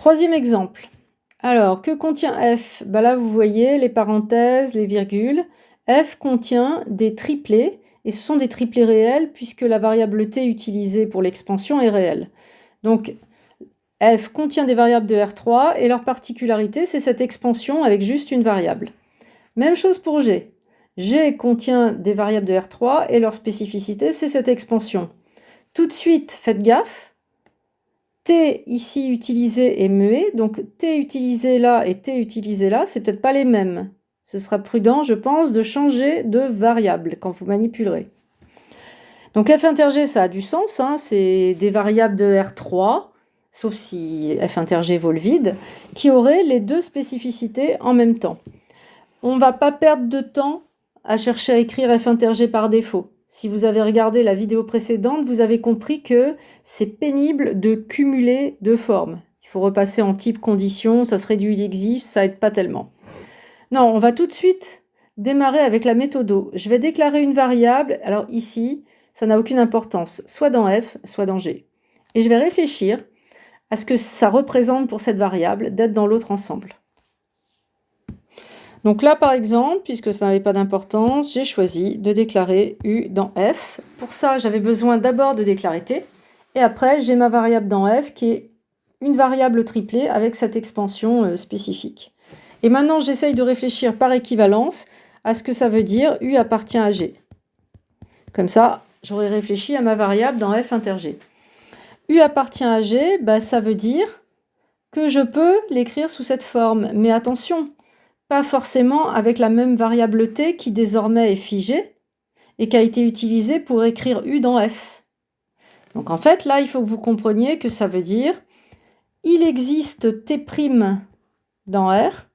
Troisième exemple. Alors, que contient f? Là, vous voyez les parenthèses, les virgules. F contient des triplés, et ce sont des triplés réels puisque la variable t utilisée pour l'expansion est réelle. Donc, f contient des variables de R3 et leur particularité, c'est cette expansion avec juste une variable. Même chose pour G. G contient des variables de R3 et leur spécificité, c'est cette expansion. Tout de suite, faites gaffe. T ici utilisé est muet, donc T utilisé là et T utilisé là, c'est peut-être pas les mêmes. Ce sera prudent, je pense, de changer de variable quand vous manipulerez. Donc f inter g, ça a du sens, hein, c'est des variables de R3, sauf si f inter g vaut le vide, qui auraient les deux spécificités en même temps. On ne va pas perdre de temps à chercher à écrire f inter g par défaut. Si vous avez regardé la vidéo précédente, vous avez compris que c'est pénible de cumuler deux formes. Il faut repasser en type condition, ça se réduit, il existe, ça aide pas tellement. Non, on va tout de suite démarrer avec la méthodo. Je vais déclarer une variable, alors ici, ça n'a aucune importance, soit dans f, soit dans g. Et je vais réfléchir à ce que ça représente pour cette variable d'être dans l'autre ensemble. Donc là, par exemple, puisque ça n'avait pas d'importance, j'ai choisi de déclarer U dans F. Pour ça, j'avais besoin d'abord de déclarer T. Et après, j'ai ma variable dans F qui est une variable triplée avec cette expansion spécifique. Et maintenant, j'essaye de réfléchir par équivalence à ce que ça veut dire U appartient à G. Comme ça, j'aurais réfléchi à ma variable dans F inter G. U appartient à G, ça veut dire que je peux l'écrire sous cette forme. Mais attention, pas forcément avec la même variable t qui désormais est figée et qui a été utilisée pour écrire u dans f. Donc en fait, là, il faut que vous compreniez que ça veut dire il existe t' dans R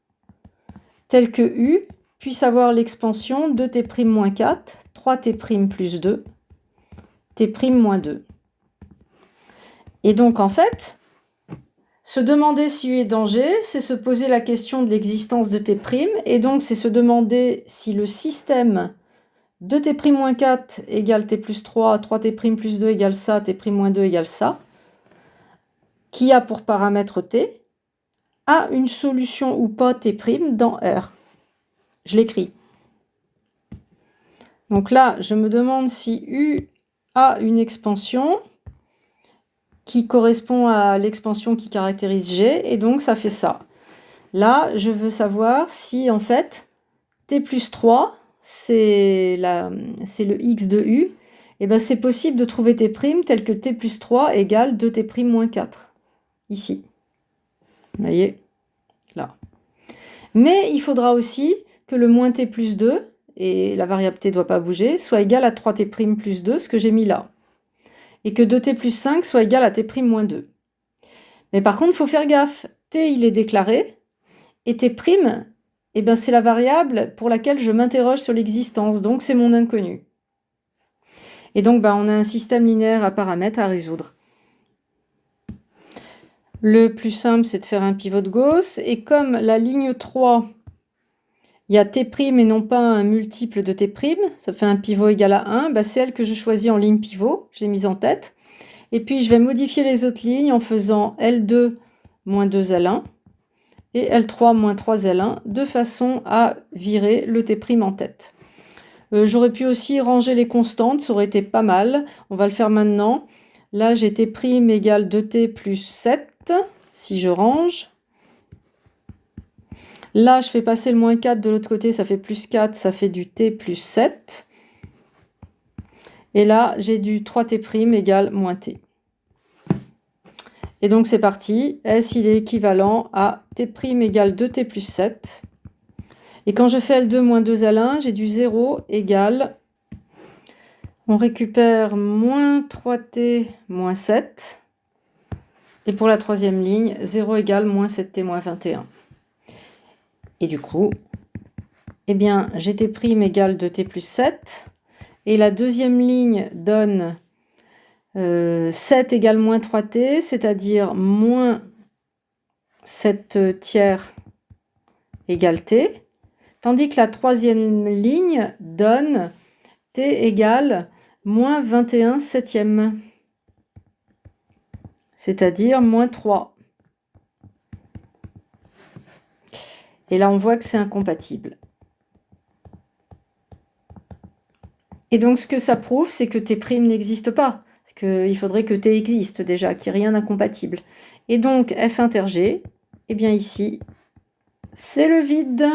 tel que u puisse avoir l'expansion 2t'-4, 3t' plus 2, t'-2. Et donc en fait, se demander si U est dans G, c'est se poser la question de l'existence de T', et donc c'est se demander si le système 2t'-4 égale t plus 3, 3t' plus 2 égale ça, t'-2 égale ça, qui a pour paramètre t, a une solution ou pas t' dans R. Je l'écris. Donc là, je me demande si U a une expansion qui correspond à l'expansion qui caractérise G, et donc ça fait ça. Là, je veux savoir si, en fait, t plus 3, c'est le x de u, et c'est possible de trouver t' tel que t plus 3 égale 2t' moins 4, ici. Vous voyez, là. Mais il faudra aussi que le moins t plus 2, et la variable t ne doit pas bouger, soit égal à 3t' plus 2, ce que j'ai mis là. Et que 2t plus 5 soit égal à t' moins 2. Mais par contre, il faut faire gaffe. T, il est déclaré, et t', c'est la variable pour laquelle je m'interroge sur l'existence, donc c'est mon inconnu. Et donc, on a un système linéaire à paramètres à résoudre. Le plus simple, c'est de faire un pivot de Gauss, et comme la ligne 3, il y a t' et non pas un multiple de t', ça fait un pivot égal à 1, c'est elle que je choisis en ligne pivot, je l'ai mise en tête. Et puis, je vais modifier les autres lignes en faisant L2 moins 2L1 et L3 moins 3L1 de façon à virer le t' en tête. J'aurais pu aussi ranger les constantes, ça aurait été pas mal. On va le faire maintenant. Là, j'ai t' égale 2t plus 7, si je range. Là, je fais passer le moins 4 de l'autre côté, ça fait plus 4, ça fait du t plus 7. Et là, j'ai du 3t' égale moins t. Et donc, c'est parti. S, il est équivalent à t' égale 2t plus 7. Et quand je fais L2 moins 2L1, j'ai du 0 égale... On récupère moins 3t moins 7. Et pour la troisième ligne, 0 égale moins 7t moins 21. Et du coup, j'ai t' égale 2t plus 7. Et la deuxième ligne donne 7 égale moins 3t, c'est-à-dire moins 7 tiers égale t. Tandis que la troisième ligne donne t égale moins 21 septièmes, c'est-à-dire moins 3. Et là, on voit que c'est incompatible. Et donc, ce que ça prouve, c'est que T' n'existe pas. Parce qu'il faudrait que T existe déjà, qu'il n'y ait rien d'incompatible. Et donc, F inter G, eh bien ici, c'est le vide.